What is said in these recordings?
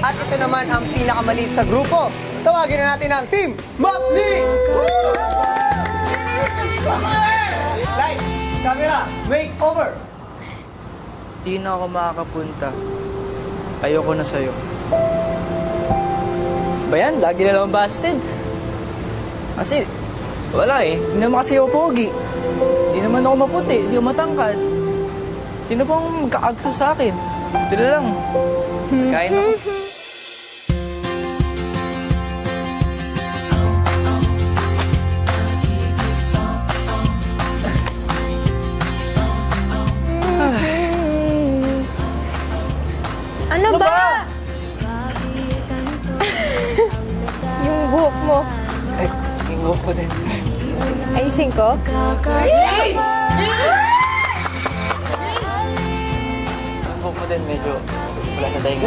At ito naman ang pinakamaliit sa grupo. Tawagin na natin ang Team Makli! Light, camera, make over! Di na ako makakapunta. Ayoko na sa'yo. Bayan, lagi na lang busted. Kasi, wala eh. Hindi naman kasi ako pogi. Hindi naman ako maputi. Hindi ako matangkad. Sino bang magkaagso sa akin? Ito na lang. Kain ako. Ano ba? Yung buhok mo. Ay, yung buhok ko din. Ayusin ko? Yung buhok ko din medyo wala sa dahinga.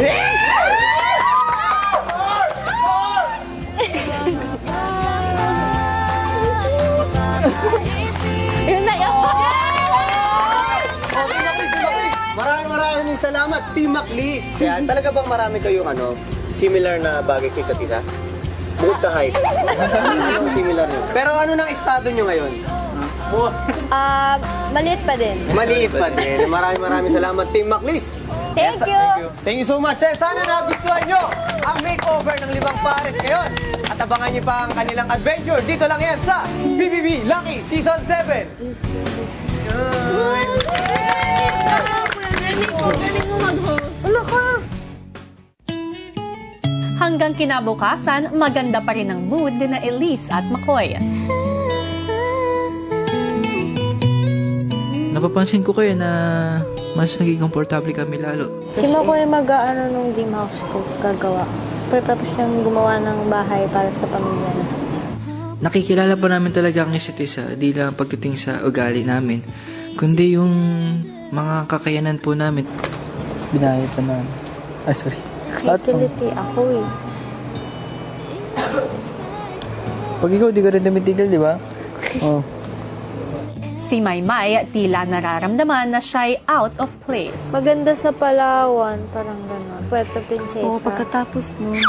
Yun na yun! Okay, Makli, si Makli. Maraming salamat, Team Makli. Kaya talaga bang marami kayong similar na bagay sa isa't isa? Bukod sa height. Anong similar nyo? Pero ano nang estado nyo ngayon? Maliit pa din. Maliit pa din. Maraming salamat, Team Maklis. Thank you! Thank you so much. Sana nagustuhan nyo ang makeover ng 5 pares ngayon. At abangan nyo pa ang kanilang adventure. Dito lang yan sa BBB Lucky Season 7. Wala ka! Hanggang kinabukasan, maganda pa rin ang mood ni na Elise at McCoy. Napapansin ko kayo na mas naging komportable kami lalo. Si Makoy mag-ano nung dream house ko gagawa. Pagkatapos siyang gumawa ng bahay para sa pamilya na. Nakikilala pa namin talaga ang isa't isa, di lang pagdating sa ugali namin, kundi yung mga kakayanan po namin. Binayad pa naman. Ah, sorry. Nakikiliti ako eh. Pag ikaw, di ka rin tumitigil, di ba? Oh. Si Maymay tila nararamdaman na siya'y out of place. Maganda sa Palawan, parang gano'n. Puerto Princesa. Oo, pagkatapos nun.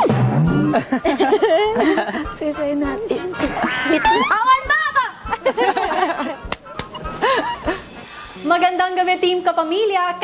Sisay natin. Awan ba ako? Magandang gabi, Team Kapamilya!